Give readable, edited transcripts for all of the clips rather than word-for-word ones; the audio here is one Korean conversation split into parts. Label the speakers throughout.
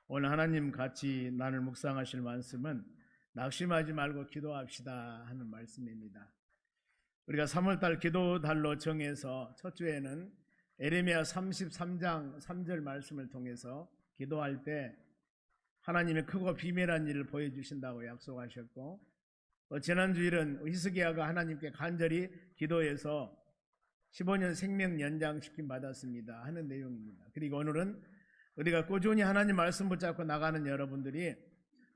Speaker 1: 오늘 하나님 같이 나를 묵상하실 말씀은 낙심하지 말고 기도합시다 하는 말씀입니다. 우리가 3월달 기도달로 정해서 첫 주에는 에레미야 33장 3절 말씀을 통해서 기도할 때 하나님의 크고 비밀한 일을 보여주신다고 약속하셨고, 지난주일은 히스기야가 하나님께 간절히 기도해서 15년 생명 연장시킴 받았습니다 하는 내용입니다. 그리고 오늘은 우리가 꾸준히 하나님 말씀 붙잡고 나가는 여러분들이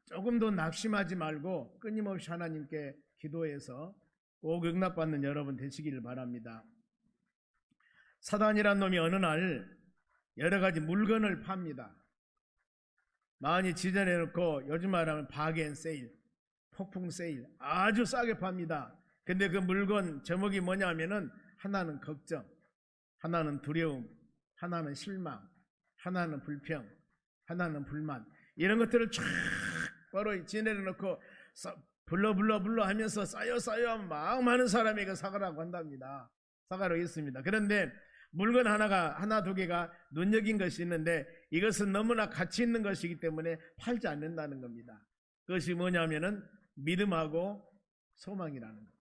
Speaker 1: 조금도 낙심하지 말고 끊임없이 하나님께 기도해서 꼭 응답받는 여러분 되시기를 바랍니다. 사단이란 놈이 어느 날 여러 가지 물건을 팝니다. 많이 지정해놓고 요즘 말하면 바겐 세일, 폭풍 세일 아주 싸게 팝니다. 근데 그 물건 제목이 뭐냐면은 하나는 걱정, 하나는 두려움, 하나는 실망, 하나는 불평, 하나는 불만, 이런 것들을 쫙 바로 지내놓고 불러 하면서 쌓여 막 많은 사람에게 사가라고 한답니다. 사가라고 했습니다. 그런데 물건 하나 두 개가 눈여긴 것이 있는데 이것은 너무나 가치 있는 것이기 때문에 팔지 않는다는 겁니다. 그것이 뭐냐면은 믿음하고 소망이라는 것.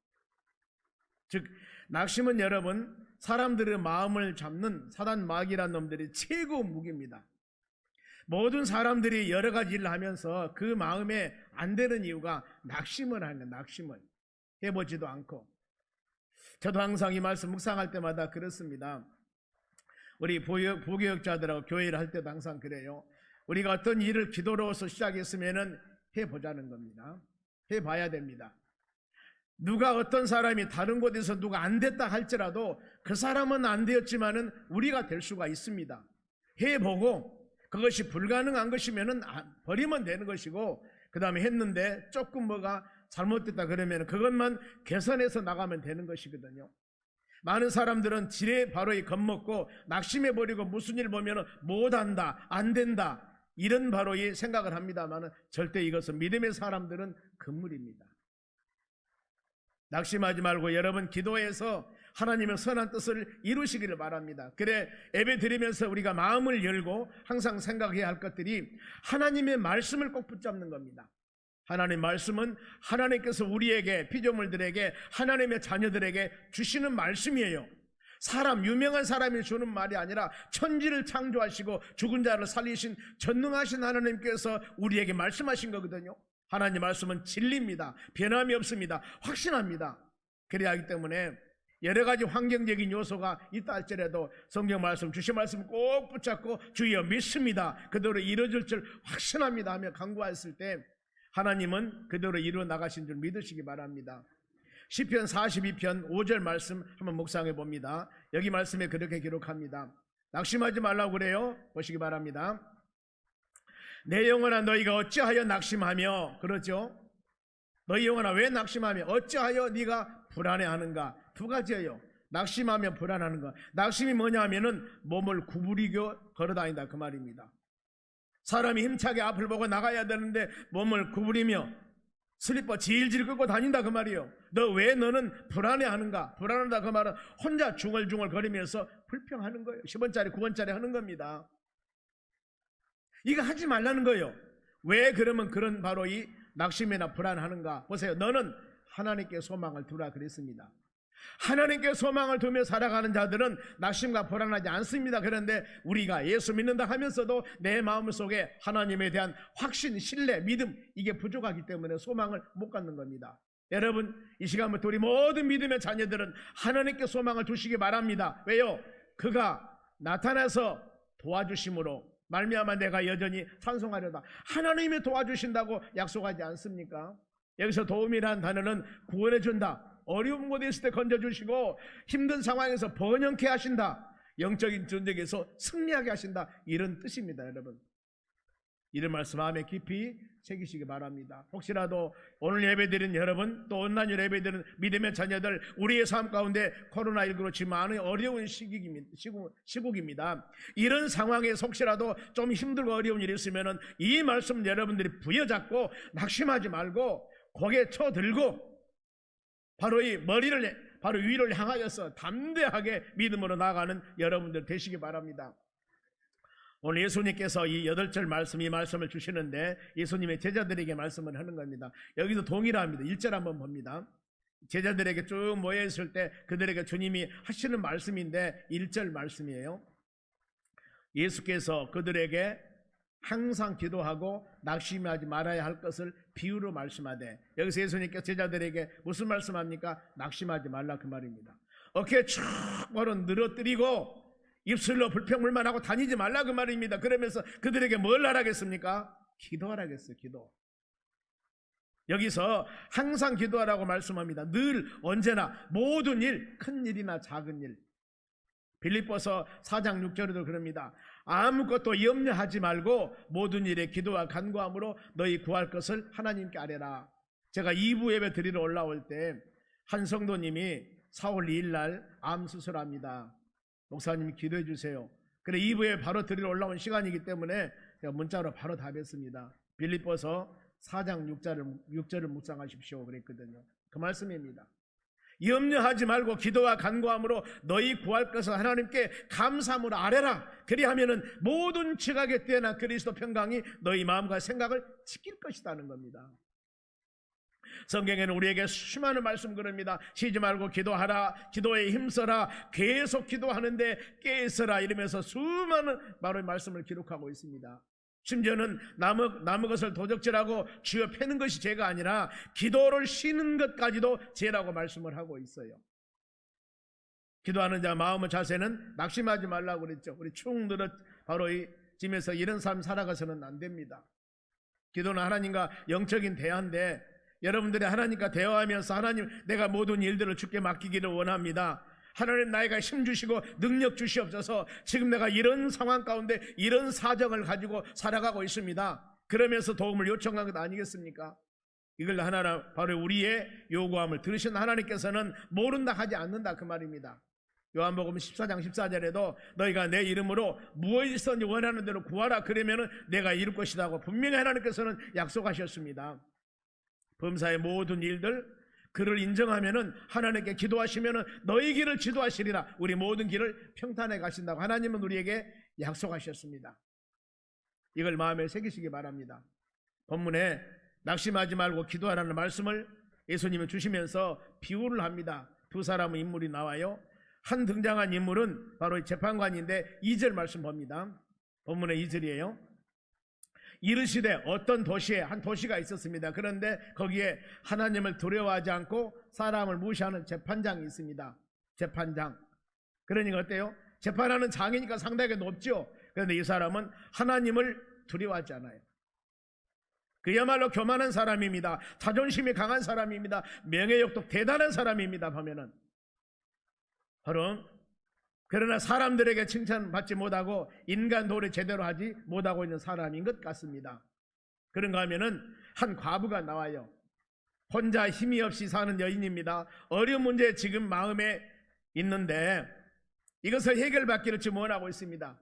Speaker 1: 즉 낙심은 여러분, 사람들의 마음을 잡는 사단 마귀란 놈들이 최고 무기입니다. 모든 사람들이 여러 가지 일을 하면서 그 마음에 안 되는 이유가 낙심을 하는 거예요. 낙심을 해보지도 않고. 저도 항상 이 말씀 묵상할 때마다 그렇습니다. 우리 부교역자들하고 교회를 할 때도 항상 그래요. 우리가 어떤 일을 기도로서 시작했으면은 해보자는 겁니다. 해봐야 됩니다. 누가 어떤 사람이 다른 곳에서 누가 안 됐다 할지라도 그 사람은 안 되었지만은 우리가 될 수가 있습니다. 해보고 그것이 불가능한 것이면은 버리면 되는 것이고, 그 다음에 했는데 조금 뭐가 잘못됐다 그러면 그것만 개선해서 나가면 되는 것이거든요. 많은 사람들은 지레 바로에 겁먹고 낙심해버리고 무슨 일 보면 못한다, 안 된다, 이런 바로에 생각을 합니다만 절대 이것은 믿음의 사람들은 금물입니다. 낙심하지 말고 여러분 기도해서 하나님의 선한 뜻을 이루시기를 바랍니다. 그래 예배 드리면서 우리가 마음을 열고 항상 생각해야 할 것들이 하나님의 말씀을 꼭 붙잡는 겁니다. 하나님의 말씀은 하나님께서 우리에게, 피조물들에게, 하나님의 자녀들에게 주시는 말씀이에요. 유명한 사람이 주는 말이 아니라 천지를 창조하시고 죽은 자를 살리신 전능하신 하나님께서 우리에게 말씀하신 거거든요. 하나님 말씀은 진리입니다. 변함이 없습니다. 확신합니다. 그래야 하기 때문에 여러 가지 환경적인 요소가 있다 할지라도 성경 말씀, 주신 말씀 꼭 붙잡고 주여 믿습니다, 그대로 이루어질 줄 확신합니다 하며 간구했을 때 하나님은 그대로 이루어 나가신 줄 믿으시기 바랍니다. 시편 42편 5절 말씀 한번 묵상해 봅니다. 여기 말씀에 그렇게 기록합니다. 낙심하지 말라고 그래요. 보시기 바랍니다. 내 영혼아 너희가 어찌하여 낙심하며, 그러죠? 너희 영혼아 왜 낙심하며 어찌하여 네가 불안해하는가? 두 가지예요. 낙심하며 불안하는 거. 낙심이 뭐냐 하면은 몸을 구부리고 걸어다닌다 그 말입니다. 사람이 힘차게 앞을 보고 나가야 되는데 몸을 구부리며 슬리퍼 질질 끌고 다닌다 그 말이에요. 너는 불안해하는가? 불안하다 그 말은 혼자 중얼중얼 거리면서 불평하는 거예요. 10원짜리 9원짜리 하는 겁니다. 이거 하지 말라는 거예요. 왜 그러면 그런 바로 이 낙심이나 불안하는가? 보세요. 너는 하나님께 소망을 두라 그랬습니다. 하나님께 소망을 두며 살아가는 자들은 낙심과 불안하지 않습니다. 그런데 우리가 예수 믿는다 하면서도 내 마음 속에 하나님에 대한 확신, 신뢰, 믿음, 이게 부족하기 때문에 소망을 못 갖는 겁니다. 여러분, 이 시간부터 우리 모든 믿음의 자녀들은 하나님께 소망을 두시기 바랍니다. 왜요? 그가 나타나서 도와주심으로 말미암아 내가 여전히 찬송하려다. 하나님이 도와주신다고 약속하지 않습니까? 여기서 도움이라는 단어는 구원해 준다, 어려운 곳에 있을 때 건져주시고 힘든 상황에서 번영케 하신다, 영적인 전쟁에서 승리하게 하신다, 이런 뜻입니다. 여러분, 이런 말씀 마음에 깊이 새기시기 바랍니다. 혹시라도 오늘 예배드린 여러분, 또 온라인 예배드리는 믿음의 자녀들, 우리의 삶 가운데 코로나19로 지금 많은 어려운 시국입니다. 이런 상황에서 혹시라도 좀 힘들고 어려운 일이 있으면 이 말씀 여러분들이 부여잡고 낙심하지 말고 고개 쳐들고 바로 이 머리를 바로 위를 향하여서 담대하게 믿음으로 나아가는 여러분들 되시기 바랍니다. 오늘 예수님께서 이 8절 말씀, 이 말씀을 주시는데 예수님의 제자들에게 말씀을 하는 겁니다. 여기서 동일합니다. 1절 한번 봅니다. 제자들에게 쭉 모여있을 때 그들에게 주님이 하시는 말씀인데 1절 말씀이에요. 예수께서 그들에게 항상 기도하고 낙심하지 말아야 할 것을 비유로 말씀하되, 여기서 예수님께서 제자들에게 무슨 말씀합니까? 낙심하지 말라 그 말입니다. 어깨에 쭉 벌어 늘어뜨리고 입술로 불평불만하고 다니지 말라 그 말입니다. 그러면서 그들에게 뭘 하라겠습니까? 기도하라겠어요. 기도. 여기서 항상 기도하라고 말씀합니다. 늘 언제나 모든 일, 큰 일이나 작은 일. 빌립보서 4장 6절에도 그럽니다. 아무것도 염려하지 말고 모든 일에 기도와 간구함으로 너희 구할 것을 하나님께 아뢰라. 제가 2부 예배 드리러 올라올 때 한 성도님이 4월 2일 날 암 수술합니다. 목사님이 기도해 주세요. 그래 2부에 바로 드리러 올라온 시간이기 때문에 제가 문자로 바로 답했습니다. 빌립보서 4장 6절을 묵상하십시오 그랬거든요. 그 말씀입니다. 염려하지 말고 기도와 간구함으로 너희 구할 것을 하나님께 감사함으로 아뢰라. 그리하면은 모든 지각에 뛰어난 그리스도 평강이 너희 마음과 생각을 지킬 것이라는 겁니다. 성경에는 우리에게 수많은 말씀 그럽니다. 쉬지 말고 기도하라, 기도에 힘써라, 계속 기도하는데 깨있어라 이러면서 수많은 바로 말씀을 기록하고 있습니다. 심지어는 남의 것을 도적질하고 쥐어 패는 것이 죄가 아니라 기도를 쉬는 것까지도 죄라고 말씀을 하고 있어요. 기도하는 자 마음의 자세는 낙심하지 말라고 그랬죠. 우리 축 늘어 바로 이 집에서 이런 삶 살아가서는 안 됩니다. 기도는 하나님과 영적인 대화인데 여러분들이 하나님과 대화하면서 하나님 내가 모든 일들을 주께 맡기기를 원합니다. 하나님 나에게 힘 주시고 능력 주시옵소서. 지금 내가 이런 상황 가운데 이런 사정을 가지고 살아가고 있습니다. 그러면서 도움을 요청한 것 아니겠습니까? 이걸 하나님 바로 우리의 요구함을 들으신 하나님께서는 모른다 하지 않는다 그 말입니다. 요한복음 14장 14절에도 너희가 내 이름으로 무엇이든지 원하는 대로 구하라 그러면은 내가 이룰 것이라고 분명히 하나님께서는 약속하셨습니다. 범사의 모든 일들 그를 인정하면은 하나님께 기도하시면은 너희 길을 지도하시리라. 우리 모든 길을 평탄해 가신다고 하나님은 우리에게 약속하셨습니다. 이걸 마음에 새기시기 바랍니다. 본문에 낙심하지 말고 기도하라는 말씀을 예수님이 주시면서 비유를 합니다. 두 사람의 인물이 나와요. 한 등장한 인물은 바로 재판관인데 2절 말씀 봅니다. 본문의 2절이에요. 이르시되 어떤 도시에 한 도시가 있었습니다. 그런데 거기에 하나님을 두려워하지 않고 사람을 무시하는 재판장이 있습니다. 재판장. 그러니까 어때요? 재판하는 장이니까 상당히 높죠. 그런데 이 사람은 하나님을 두려워하지 않아요. 그야말로 교만한 사람입니다. 자존심이 강한 사람입니다. 명예욕도 대단한 사람입니다. 보면은 바로 그러나 사람들에게 칭찬받지 못하고 인간 도를 제대로 하지 못하고 있는 사람인 것 같습니다. 그런가 하면은 한 과부가 나와요. 혼자 힘이 없이 사는 여인입니다. 어려운 문제 지금 마음에 있는데 이것을 해결받기를 지금 원하고 있습니다.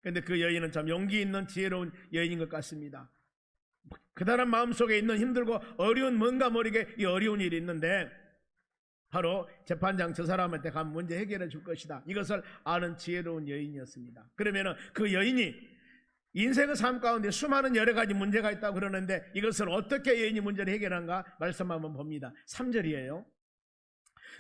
Speaker 1: 그런데 그 여인은 참 용기 있는 지혜로운 여인인 것 같습니다. 그다란 마음속에 있는 힘들고 어려운 뭔가 모르게 이 어려운 일이 있는데 바로 재판장 저 사람한테 가면 문제 해결해 줄 것이다. 이것을 아는 지혜로운 여인이었습니다. 그러면 그 여인이 인생의 삶 가운데 수많은 여러 가지 문제가 있다고 그러는데 이것을 어떻게 여인이 문제를 해결한가 말씀 한번 봅니다. 3절이에요.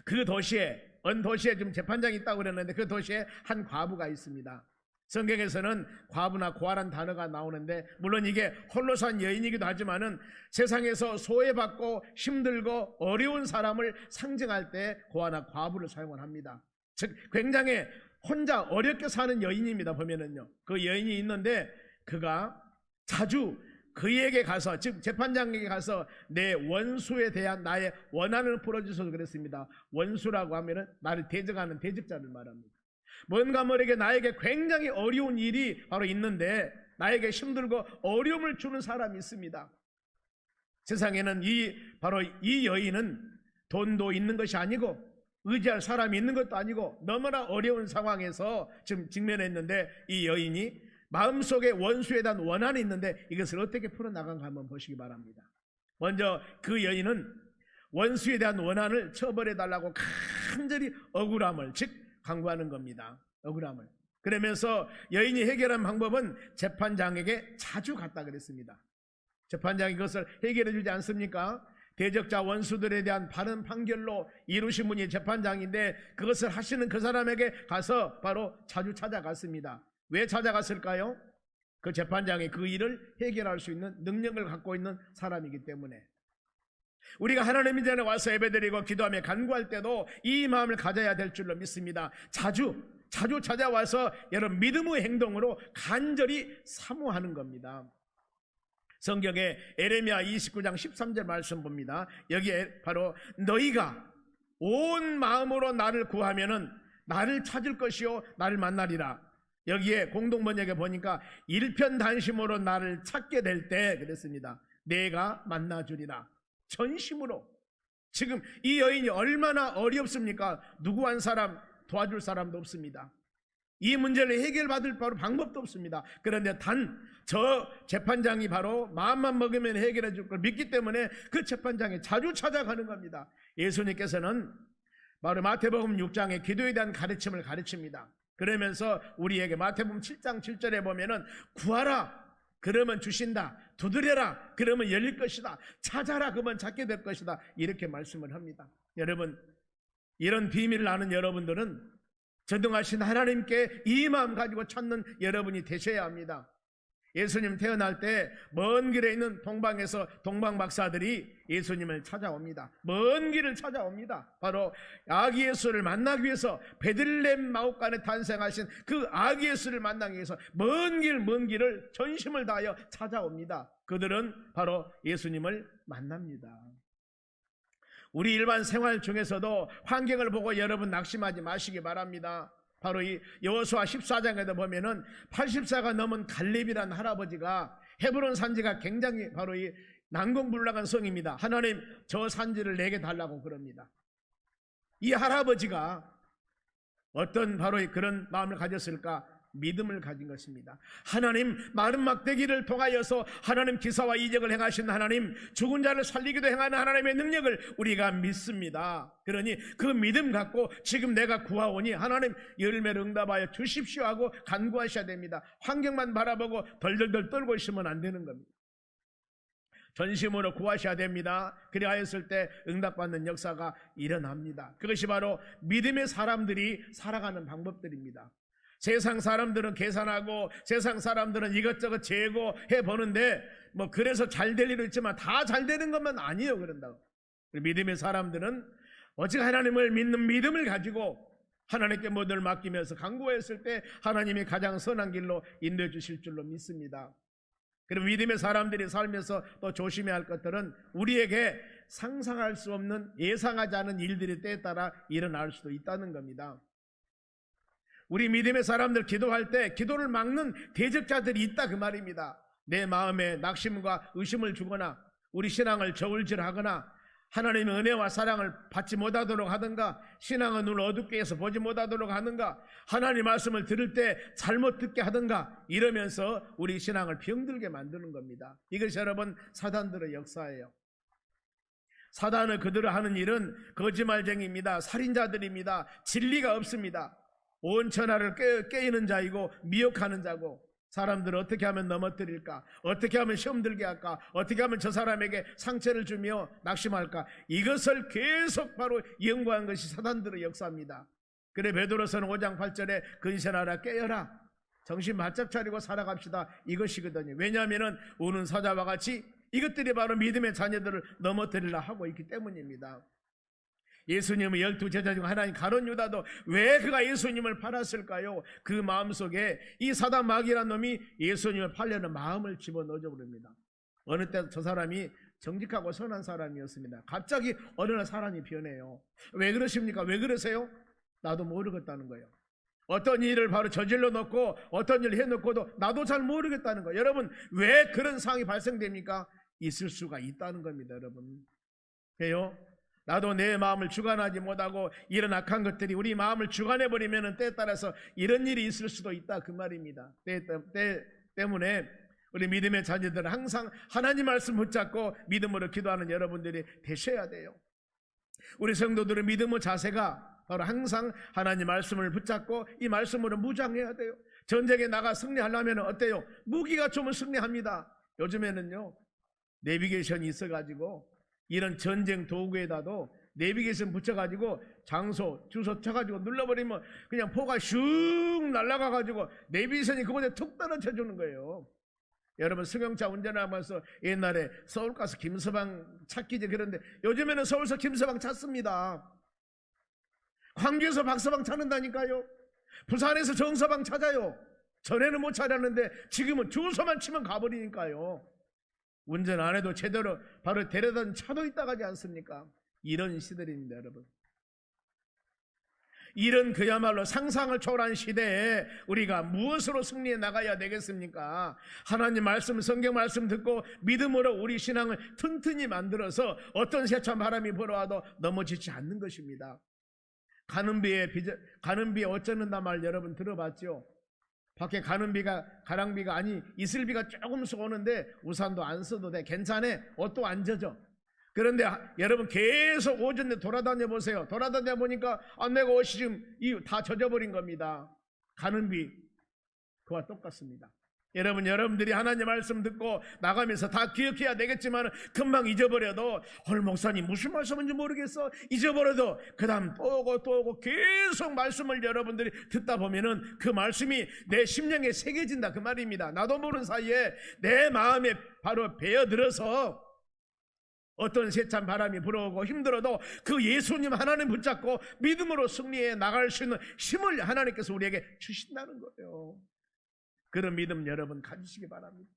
Speaker 1: 그 도시에 어느 도시에 지금 재판장이 있다고 그랬는데 그 도시에 한 과부가 있습니다. 성경에서는 과부나 고아란 단어가 나오는데 물론 이게 홀로 산 여인이기도 하지만은 세상에서 소외받고 힘들고 어려운 사람을 상징할 때 고아나 과부를 사용을 합니다. 즉 굉장히 혼자 어렵게 사는 여인입니다. 보면은요 그 여인이 있는데 그가 자주 그에게 가서 즉 재판장에게 가서 내 원수에 대한 나의 원한을 풀어주셔서 그랬습니다. 원수라고 하면은 나를 대적하는 대적자를 말합니다. 뭔가 모르게 나에게 굉장히 어려운 일이 바로 있는데 나에게 힘들고 어려움을 주는 사람이 있습니다. 세상에는 바로 이 여인은 돈도 있는 것이 아니고 의지할 사람이 있는 것도 아니고 너무나 어려운 상황에서 지금 직면했는데 이 여인이 마음속에 원수에 대한 원한이 있는데 이것을 어떻게 풀어나간가 한번 보시기 바랍니다. 먼저 그 여인은 원수에 대한 원한을 처벌해달라고 간절히 억울함을 즉 강구하는 겁니다. 억울함을. 그러면서 여인이 해결한 방법은 재판장에게 자주 갔다 그랬습니다. 재판장이 그것을 해결해 주지 않습니까? 대적자 원수들에 대한 바른 판결로 이루신 분이 재판장인데 그것을 하시는 그 사람에게 가서 바로 자주 찾아갔습니다. 왜 찾아갔을까요? 그 재판장이 그 일을 해결할 수 있는 능력을 갖고 있는 사람이기 때문에. 우리가 하나님 전에 와서 예배드리고 기도하며 간구할 때도 이 마음을 가져야 될 줄로 믿습니다. 자주 찾아와서 여러분 믿음의 행동으로 간절히 사모하는 겁니다. 성경에 에레미야 29장 13절 말씀 봅니다. 여기에 바로 너희가 온 마음으로 나를 구하면은 나를 찾을 것이요 나를 만나리라. 여기에 공동번역에 보니까 일편단심으로 나를 찾게 될 때 그랬습니다. 내가 만나주리라. 전심으로. 지금 이 여인이 얼마나 어렵습니까? 누구 한 사람 도와줄 사람도 없습니다. 이 문제를 해결받을 바로 방법도 없습니다. 그런데 단 저 재판장이 바로 마음만 먹으면 해결해 줄 걸 믿기 때문에 그 재판장에 자주 찾아가는 겁니다. 예수님께서는 바로 마태복음 6장에 기도에 대한 가르침을 가르칩니다. 그러면서 우리에게 마태복음 7장 7절에 보면은 구하라 그러면 주신다, 두드려라 그러면 열릴 것이다, 찾아라 그러면 찾게 될 것이다, 이렇게 말씀을 합니다. 여러분, 이런 비밀을 아는 여러분들은 전능하신 하나님께 이 마음 가지고 찾는 여러분이 되셔야 합니다. 예수님 태어날 때 먼 길에 있는 동방에서 동방 박사들이 예수님을 찾아옵니다. 먼 길을 찾아옵니다. 바로 아기 예수를 만나기 위해서 베들레헴 마옥간에 탄생하신 그 아기 예수를 만나기 위해서 먼 길을 전심을 다하여 찾아옵니다. 그들은 바로 예수님을 만납니다. 우리 일반 생활 중에서도 환경을 보고 여러분 낙심하지 마시기 바랍니다. 바로 이 여호수아 14장에도 보면은 80세가 넘은 갈렙이라는 할아버지가 헤브론 산지가 굉장히 바로 이 난공불락한 성입니다. 하나님 저 산지를 내게 달라고 그럽니다. 이 할아버지가 어떤 바로 그런 마음을 가졌을까? 믿음을 가진 것입니다. 하나님 마른 막대기를 통하여서 하나님 기사와 이적을 행하신 하나님, 죽은 자를 살리기도 행하는 하나님의 능력을 우리가 믿습니다. 그러니 그 믿음 갖고 지금 내가 구하오니 하나님 열매를 응답하여 주십시오 하고 간구하셔야 됩니다. 환경만 바라보고 덜덜덜 떨고 있으면 안 되는 겁니다. 전심으로 구하셔야 됩니다. 그리하였을 때 응답받는 역사가 일어납니다. 그것이 바로 믿음의 사람들이 살아가는 방법들입니다. 세상 사람들은 계산하고 세상 사람들은 이것저것 재고해 보는데 뭐 그래서 잘 될 일은 있지만 다 잘 되는 것만 아니에요. 그런다고. 믿음의 사람들은 오직 하나님을 믿는 믿음을 가지고 하나님께 모든 맡기면서 간구했을 때 하나님이 가장 선한 길로 인도해 주실 줄로 믿습니다. 그리고 믿음의 사람들이 살면서 또 조심해야 할 것들은 우리에게 상상할 수 없는 예상하지 않은 일들이 때에 따라 일어날 수도 있다는 겁니다. 우리 믿음의 사람들 기도할 때 기도를 막는 대적자들이 있다 그 말입니다. 내 마음에 낙심과 의심을 주거나 우리 신앙을 저울질하거나 하나님의 은혜와 사랑을 받지 못하도록 하든가 신앙의 눈을 어둡게 해서 보지 못하도록 하든가 하나님 말씀을 들을 때 잘못 듣게 하든가 이러면서 우리 신앙을 병들게 만드는 겁니다. 이것이 여러분 사단들의 역사예요. 사단은 그들을 하는 일은 거짓말쟁이입니다. 살인자들입니다. 진리가 없습니다. 온 천하를 깨이는 자이고 미혹하는 자고 사람들을 어떻게 하면 넘어뜨릴까? 어떻게 하면 시험 들게 할까? 어떻게 하면 저 사람에게 상처를 주며 낙심할까? 이것을 계속 바로 연구한 것이 사단들의 역사입니다. 그래 베드로서는 5장 8절에 근신하라 깨어라 정신 바짝 차리고 살아갑시다 이것이거든요. 왜냐하면 우는 사자와 같이 이것들이 바로 믿음의 자녀들을 넘어뜨리려 하고 있기 때문입니다. 예수님의 12제자 중 하나인 가룟 유다도 왜 그가 예수님을 팔았을까요? 그 마음속에 이 사단 마귀라는 놈이 예수님을 팔려는 마음을 집어넣어 버립니다. 어느 때 저 사람이 정직하고 선한 사람이었습니다. 갑자기 어느 날 사람이 변해요. 왜 그러십니까? 왜 그러세요? 나도 모르겠다는 거예요. 어떤 일을 바로 저질러 놓고 어떤 일을 해놓고도 나도 잘 모르겠다는 거예요. 여러분 왜 그런 상황이 발생됩니까? 있을 수가 있다는 겁니다. 여러분 왜요? 나도 내 마음을 주관하지 못하고 이런 악한 것들이 우리 마음을 주관해버리면 때에 따라서 이런 일이 있을 수도 있다 그 말입니다. 때 때문에 우리 믿음의 자녀들은 항상 하나님 말씀 붙잡고 믿음으로 기도하는 여러분들이 되셔야 돼요. 우리 성도들의 믿음의 자세가 바로 항상 하나님 말씀을 붙잡고 이 말씀으로 무장해야 돼요. 전쟁에 나가 승리하려면 어때요? 무기가 좋으면 승리합니다. 요즘에는요 내비게이션이 있어가지고 이런 전쟁 도구에다도 내비게이션 붙여가지고 장소 주소 쳐가지고 눌러버리면 그냥 포가 슉 날아가가지고 내비게이션이 그곳에 툭 떨어져 주는 거예요. 여러분 승용차 운전하면서 옛날에 서울 가서 김서방 찾기지 그런데 요즘에는 서울서 김서방 찾습니다. 광주에서 박서방 찾는다니까요. 부산에서 정서방 찾아요. 전에는 못 찾았는데 지금은 주소만 치면 가버리니까요. 운전 안 해도 제대로 바로 데려다 차도 있다 가지 않습니까? 이런 시대입니다, 여러분. 이런 그야말로 상상을 초월한 시대에 우리가 무엇으로 승리해 나가야 되겠습니까? 하나님 말씀, 성경 말씀 듣고 믿음으로 우리 신앙을 튼튼히 만들어서 어떤 세찬 바람이 불어와도 넘어지지 않는 것입니다. 가는 비에 어쩌는다 말 여러분 들어봤죠? 밖에 가는 비가 가랑비가 아니 이슬비가 조금씩 오는데 우산도 안 써도 돼. 괜찮아. 옷도 안 젖어. 그런데 여러분 계속 오전에 돌아다녀 보세요. 돌아다녀 보니까 내가 옷이 지금 다 젖어버린 겁니다. 가는 비 그와 똑같습니다. 여러분들이 하나님 말씀 듣고 나가면서 다 기억해야 되겠지만 금방 잊어버려도 목사님 무슨 말씀인지 모르겠어 잊어버려도 그 다음 또 오고 계속 말씀을 여러분들이 듣다 보면은 그 말씀이 내 심령에 새겨진다 그 말입니다. 나도 모르는 사이에 내 마음에 바로 배어들어서 어떤 세찬 바람이 불어오고 힘들어도 그 예수님 하나님 붙잡고 믿음으로 승리해 나갈 수 있는 힘을 하나님께서 우리에게 주신다는 거예요. 그런 믿음 여러분 가지시기 바랍니다.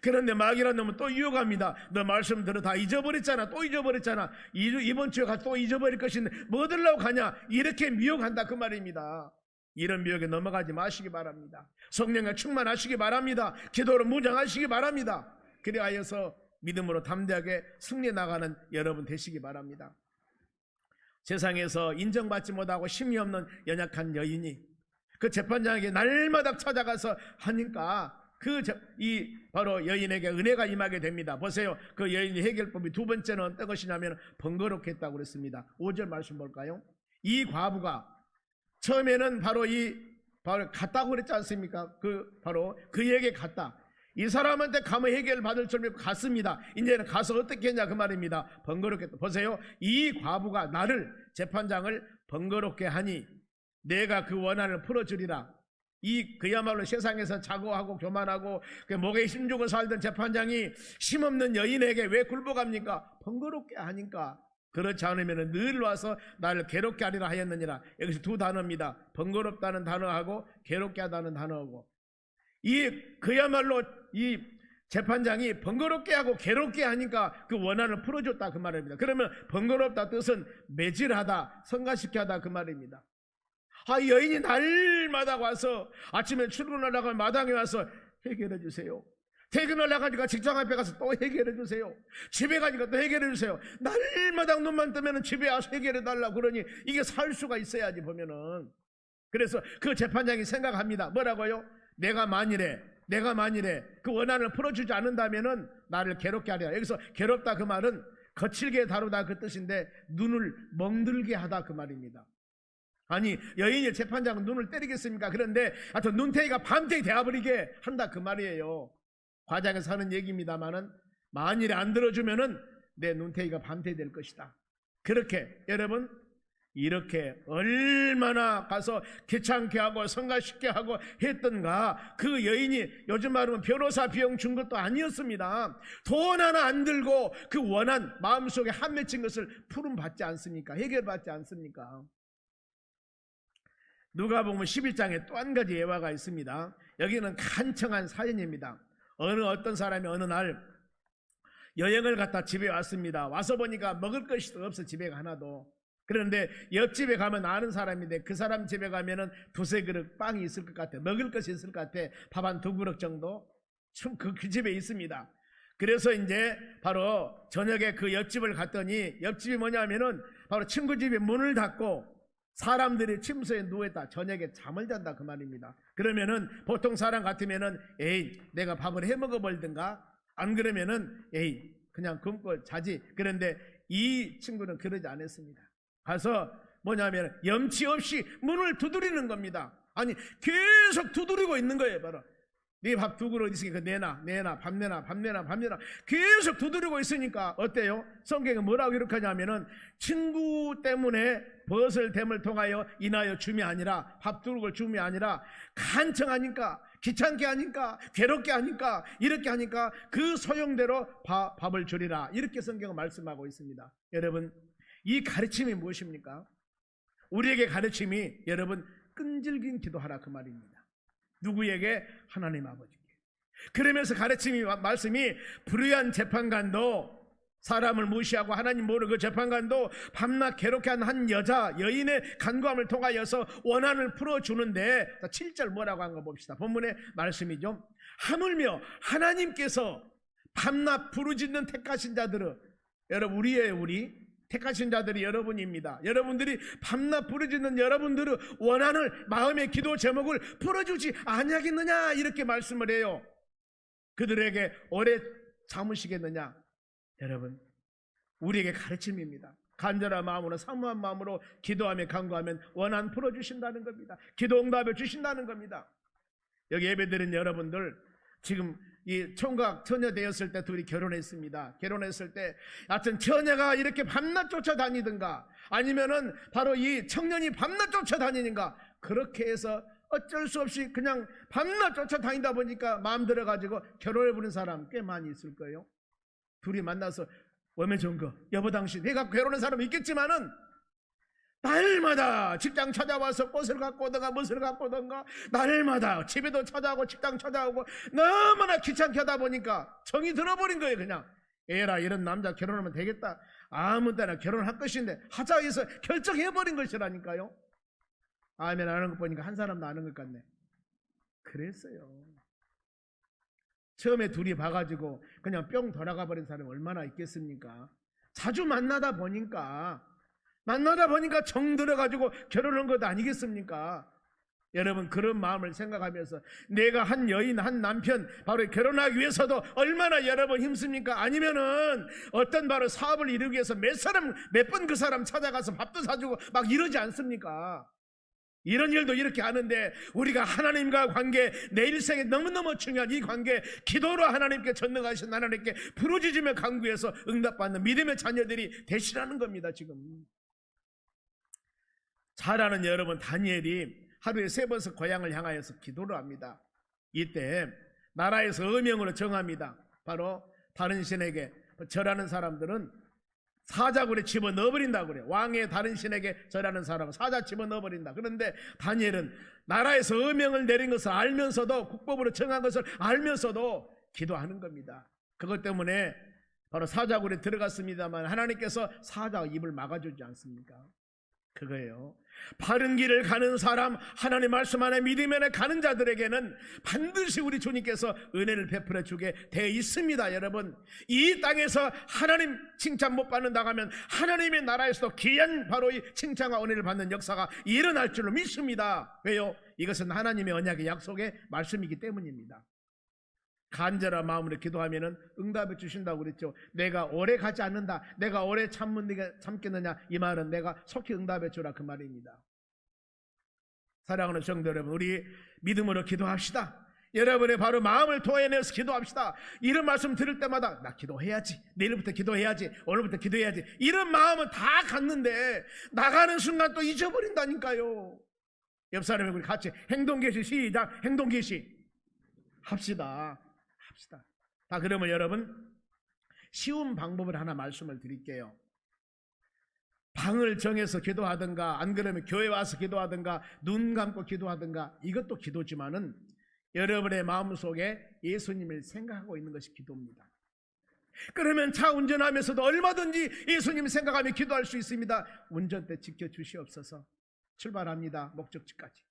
Speaker 1: 그런데 마귀란 놈은 또 유혹합니다. 너 말씀 들어 다 잊어버렸잖아. 또 잊어버렸잖아. 이번 주에 가서 또 잊어버릴 것인데 뭐 들라고 가냐. 이렇게 미혹한다 그 말입니다. 이런 미혹에 넘어가지 마시기 바랍니다. 성령과 충만하시기 바랍니다. 기도로 무장하시기 바랍니다. 그리하여서 믿음으로 담대하게 승리해 나가는 여러분 되시기 바랍니다. 세상에서 인정받지 못하고 힘이 없는 연약한 여인이 그 재판장에게 날마다 찾아가서 하니까 바로 여인에게 은혜가 임하게 됩니다. 보세요. 그 여인의 해결법이 두 번째는 어떤 것이냐면 번거롭게 했다고 그랬습니다. 5절 말씀 볼까요? 이 과부가 처음에는 바로 갔다고 그랬지 않습니까? 바로 그에게 갔다. 이 사람한테 가면 해결을 받을 줄 믿고 갔습니다. 이제는 가서 어떻게 했냐 그 말입니다. 번거롭게 했다. 보세요. 이 과부가 나를 재판장을 번거롭게 하니 내가 그 원한을 풀어주리라. 그야말로 세상에서 자고하고 교만하고 목에 힘주고 살던 재판장이 힘없는 여인에게 왜 굴복합니까? 번거롭게 하니까. 그렇지 않으면 늘 와서 나를 괴롭게 하리라 하였느니라. 여기서 두 단어입니다. 번거롭다는 단어하고 괴롭게 하다는 단어하고 그야말로 이 재판장이 번거롭게 하고 괴롭게 하니까 그 원한을 풀어줬다 그 말입니다. 그러면 번거롭다 뜻은 매질하다, 성가시게 하다 그 말입니다. 여인이 날마다 와서 아침에 출근하려고 마당에 와서 해결해 주세요. 퇴근하려고 하니까 직장 앞에 가서 또 해결해 주세요. 집에 가니까 또 해결해 주세요. 날마다 눈만 뜨면 집에 와서 해결해 달라고 그러니 이게 살 수가 있어야지 보면은. 그래서 그 재판장이 생각합니다. 뭐라고요? 내가 만일에 그 원한을 풀어주지 않는다면은 나를 괴롭게 하리라. 여기서 괴롭다 그 말은 거칠게 다루다 그 뜻인데 눈을 멍들게 하다 그 말입니다. 아니 여인이 재판장은 눈을 때리겠습니까? 그런데 하여튼 눈탱이가 밤탱이 되어버리게 한다 그 말이에요. 과장에서 하는 얘기입니다만은 만일에 안 들어주면은 내 눈탱이가 밤탱이 될 것이다. 그렇게 여러분 이렇게 얼마나 가서 귀찮게 하고 성가쉽게 하고 했던가. 그 여인이 요즘 말하면 변호사 비용 준 것도 아니었습니다. 돈 하나 안 들고 그 원한 마음속에 한 맺힌 것을 풀음받지 않습니까? 해결받지 않습니까? 누가복음 11장에 또 한 가지 예화가 있습니다. 여기는 간청한 사연입니다. 어떤 사람이 어느 날 여행을 갔다 집에 왔습니다. 와서 보니까 먹을 것이 없어 집에 하나도. 그런데 옆집에 가면 아는 사람인데 그 사람 집에 가면은 두세 그릇 빵이 있을 것 같아. 먹을 것이 있을 것 같아. 밥 한 두 그릇 정도 그 집에 있습니다. 그래서 이제 바로 저녁에 그 옆집을 갔더니 옆집이 뭐냐면은 바로 친구 집에 문을 닫고 사람들이 침소에 누워있다. 저녁에 잠을 잔다 그 말입니다. 그러면은 보통 사람 같으면은 내가 밥을 해 먹어버리든가 안 그러면은 그냥 굶고 자지. 그런데 이 친구는 그러지 않았습니다. 가서 뭐냐면 염치 없이 문을 두드리는 겁니다. 아니 계속 두드리고 있는 거예요. 바로 네 밥 두 그릇 있으니까 내놔 밥 내놔 계속 두드리고 있으니까 어때요? 성경에 뭐라고 기록하냐면은 친구 때문에 벗을 댐을 통하여 인하여 줌이 아니라 밥 두 그릇 줌이 아니라 간청하니까 귀찮게 하니까 괴롭게 하니까 이렇게 하니까 그 소용대로 밥을 주리라, 이렇게 성경은 말씀하고 있습니다. 여러분, 이 가르침이 무엇입니까? 우리에게 가르침이 여러분 끈질긴 기도하라 그 말입니다. 누구에게? 하나님 아버지께. 그러면서 가르침이 말씀이 불의한 재판관도, 사람을 무시하고 하나님 모르는 그 재판관도 밤낮 괴롭게 한 한 여인의 간구함을 통하여서 원한을 풀어주는데, 7절 뭐라고 한 거 봅시다. 본문의 말씀이죠. 하물며 하나님께서 밤낮 부르짖는 택하신 자들은, 여러분 우리 택하신 자들이 여러분입니다. 여러분들이 밤낮 부르짖는 여러분들의 원한을, 마음의 기도 제목을 풀어주지 아니하겠느냐, 이렇게 말씀을 해요. 그들에게 오래 참으시겠느냐. 여러분, 우리에게 가르침입니다. 간절한 마음으로 사모한 마음으로 기도하며 간구하면 원한 풀어주신다는 겁니다. 기도 응답을 주신다는 겁니다. 여기 예배드린 여러분들, 지금 이 총각 처녀 되었을 때 둘이 결혼했습니다. 결혼했을 때 하여튼 처녀가 이렇게 밤낮 쫓아다니든가 아니면은 바로 이 청년이 밤낮 쫓아다니는가, 그렇게 해서 어쩔 수 없이 그냥 밤낮 쫓아다니다 보니까 마음 들어가지고 결혼해 보는 사람 꽤 많이 있을 거예요. 둘이 만나서 워매 좋은 거 여보 당신, 내가 결혼한 사람 있겠지만은 날마다 직장 찾아와서 꽃을 갖고 오던가 무엇을 갖고 오던가 날마다 집에도 찾아오고 직장 찾아오고 너무나 귀찮게 하다 보니까 정이 들어버린 거예요. 그냥 에라, 이런 남자 결혼하면 되겠다, 아무 때나 결혼할 것인데 하자 해서 결정해버린 것이라니까요. 아멘 안 하는 거 보니까 한 사람도 아는 것 같네. 그랬어요. 처음에 둘이 봐가지고 그냥 뿅 돌아가 버린 사람이 얼마나 있겠습니까? 자주 만나다 보니까 정 들어가지고 결혼한 것 아니겠습니까? 여러분, 그런 마음을 생각하면서 내가 한 여인, 한 남편 바로 결혼하기 위해서도 얼마나 여러분 힘씁니까? 아니면은 어떤 바로 사업을 이루기 위해서 몇 번 그 사람 찾아가서 밥도 사주고 막 이러지 않습니까? 이런 일도 이렇게 하는데, 우리가 하나님과 관계, 내 일생에 너무너무 중요한 이 관계, 기도로 하나님께 전능하신 하나님께 부르짖으며 간구해서 응답받는 믿음의 자녀들이 되시라는 겁니다. 지금 잘 아는 여러분, 다니엘이 하루에 3번씩 고향을 향하여서 기도를 합니다. 이때 나라에서 어명으로 정합니다. 바로 다른 신에게 절하는 사람들은 사자굴에 집어넣어버린다고 그래요. 왕의 다른 신에게 절하는 사람은 사자 집어넣어버린다. 그런데 다니엘은 나라에서 어명을 내린 것을 알면서도, 국법으로 정한 것을 알면서도 기도하는 겁니다. 그것 때문에 바로 사자굴에 들어갔습니다만 하나님께서 사자가 입을 막아주지 않습니까? 그거예요. 바른 길을 가는 사람, 하나님 말씀 안에 믿음 안에 가는 자들에게는 반드시 우리 주님께서 은혜를 베풀어 주게 되어 있습니다. 여러분, 이 땅에서 하나님 칭찬 못 받는다고 하면 하나님의 나라에서도 귀한 바로 이 칭찬과 은혜를 받는 역사가 일어날 줄로 믿습니다. 왜요? 이것은 하나님의 언약의 약속의 말씀이기 때문입니다. 간절한 마음으로 기도하면 응답해 주신다고 그랬죠. 내가 오래 가지 않는다, 내가 오래 참겠느냐, 이 말은 내가 속히 응답해 주라, 그 말입니다. 사랑하는 성도 여러분, 우리 믿음으로 기도합시다. 여러분의 바로 마음을 토해내서 기도합시다. 이런 말씀 들을 때마다 나 기도해야지, 내일부터 기도해야지, 오늘부터 기도해야지, 이런 마음은 다 갔는데 나가는 순간 또 잊어버린다니까요. 옆 사람이 우리 같이 행동개시, 시작. 행동개시 합시다. 다 그러면 여러분, 쉬운 방법을 하나 말씀을 드릴게요. 방을 정해서 기도하든가, 안 그러면 교회 와서 기도하든가, 눈 감고 기도하든가, 이것도 기도지만은 여러분의 마음속에 예수님을 생각하고 있는 것이 기도입니다. 그러면 차 운전하면서도 얼마든지 예수님을 생각하며 기도할 수 있습니다. 운전대 지켜주시옵소서. 출발합니다. 목적지까지.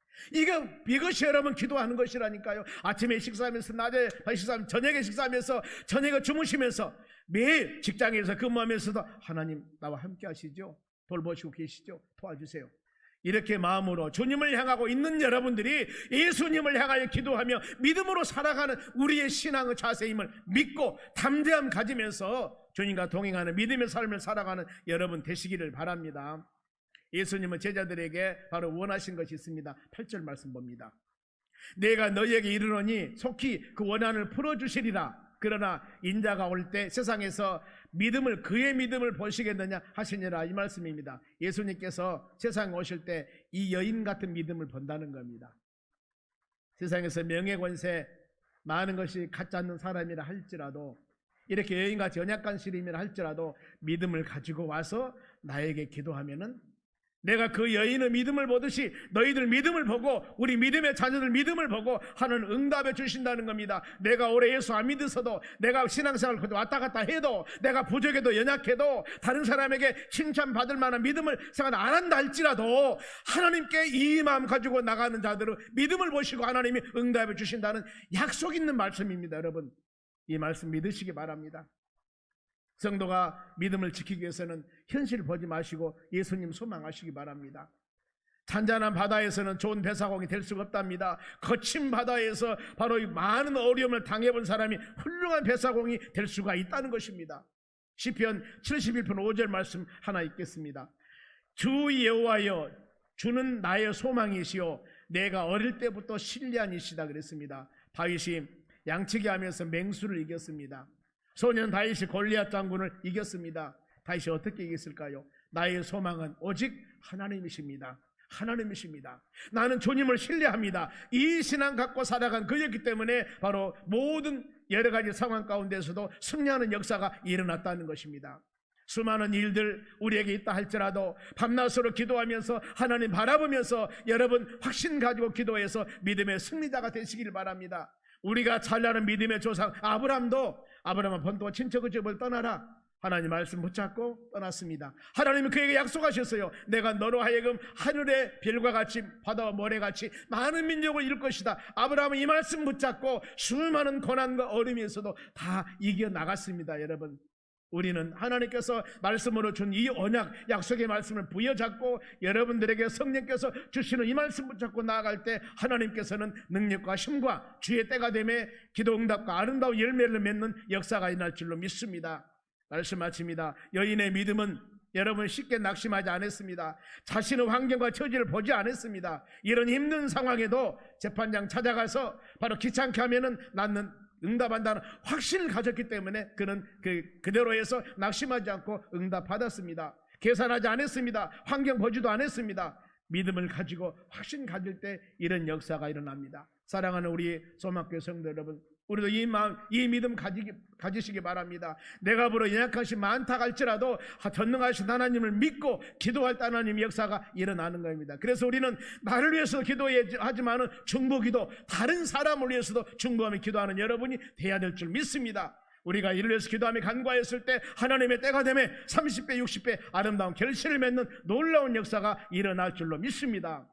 Speaker 1: 이것이 여러분 기도하는 것이라니까요. 아침에 식사하면서, 낮에 식사하면서, 저녁에 식사하면서, 저녁에 주무시면서, 매일 직장에서 근무하면서도 하나님 나와 함께 하시죠, 돌보시고 계시죠, 도와주세요. 이렇게 마음으로 주님을 향하고 있는 여러분들이 예수님을 향하여 기도하며 믿음으로 살아가는 우리의 신앙의 자세임을 믿고 담대함 가지면서 주님과 동행하는 믿음의 삶을 살아가는 여러분 되시기를 바랍니다. 예수님은 제자들에게 바로 원하신 것이 있습니다. 8절 말씀 봅니다. 내가 너희에게 이르노니 속히 그 원한을 풀어주시리라. 그러나 인자가 올 때 세상에서 그의 믿음을 보시겠느냐 하시니라. 이 말씀입니다. 예수님께서 세상에 오실 때 이 여인 같은 믿음을 본다는 겁니다. 세상에서 명예 권세 많은 것이 갖지 않는 사람이라 할지라도, 이렇게 여인같이 연약한 시림이라 할지라도 믿음을 가지고 와서 나에게 기도하면은 내가 그 여인의 믿음을 보듯이 너희들 믿음을 보고 우리 믿음의 자녀들 믿음을 보고 하는 응답해 주신다는 겁니다. 내가 올해 예수 안 믿어서도, 내가 신앙생활 왔다 갔다 해도, 내가 부족해도 연약해도 다른 사람에게 칭찬받을 만한 믿음을 생각 안 한다 할지라도 하나님께 이 마음 가지고 나가는 자들은 믿음을 보시고 하나님이 응답해 주신다는 약속 있는 말씀입니다. 여러분, 이 말씀 믿으시기 바랍니다. 성도가 믿음을 지키기 위해서는 현실을 보지 마시고 예수님 소망하시기 바랍니다. 잔잔한 바다에서는 좋은 배사공이 될 수가 없답니다. 거친 바다에서 바로 이 많은 어려움을 당해본 사람이 훌륭한 배사공이 될 수가 있다는 것입니다. 시편 71편 5절 말씀 하나 읽겠습니다. 주 여호와여, 주는 나의 소망이시요 내가 어릴 때부터 신뢰한 이시다 그랬습니다. 다윗이 양치기 하면서 맹수를 이겼습니다. 소년 다윗이 골리앗 장군을 이겼습니다. 다윗이 어떻게 이겼을까요? 나의 소망은 오직 하나님이십니다. 하나님이십니다. 나는 주님을 신뢰합니다. 이 신앙 갖고 살아간 그였기 때문에 바로 모든 여러 가지 상황 가운데서도 승리하는 역사가 일어났다는 것입니다. 수많은 일들 우리에게 있다 할지라도 밤낮으로 기도하면서 하나님 바라보면서 여러분 확신 가지고 기도해서 믿음의 승리자가 되시길 바랍니다. 우리가 잘 아는 믿음의 조상 아브라함은 본토 친척의 집을 떠나라. 하나님 말씀 붙잡고 떠났습니다. 하나님은 그에게 약속하셨어요. 내가 너로 하여금 하늘의 별과 같이 바다와 모래같이 많은 민족을 이룰 것이다. 아브라함은 이 말씀 붙잡고 수많은 고난과 어려움에서도 다 이겨나갔습니다. 여러분, 우리는 하나님께서 말씀으로 준 이 언약 약속의 말씀을 부여잡고 여러분들에게 성령께서 주시는 이 말씀 붙잡고 나아갈 때 하나님께서는 능력과 힘과 주의 때가 되매 기도 응답과 아름다운 열매를 맺는 역사가 일어날 줄로 믿습니다. 말씀 마칩니다. 여인의 믿음은 여러분 쉽게 낙심하지 않았습니다. 자신의 환경과 처지를 보지 않았습니다. 이런 힘든 상황에도 재판장 찾아가서 바로 귀찮게 하면은 나는 응답한다는 확신을 가졌기 때문에 그는 그대로 해서 낙심하지 않고 응답받았습니다. 계산하지 않았습니다. 환경 보지도 않았습니다. 믿음을 가지고 확신 가질 때 이런 역사가 일어납니다. 사랑하는 우리 소망교회 성도 여러분, 우리도 이 마음, 이 믿음 가지시기 바랍니다. 내가 보러 연약하신 많다 할지라도 전능하신 하나님을 믿고 기도할 때 하나님의 역사가 일어나는 겁니다. 그래서 우리는 나를 위해서 기도하지만은 중보기도, 다른 사람을 위해서도 중보하며 기도하는 여러분이 돼야 될 줄 믿습니다. 우리가 이를 위해서 기도하며 간구하였을 때 하나님의 때가 되매 30배 60배 아름다운 결실을 맺는 놀라운 역사가 일어날 줄로 믿습니다.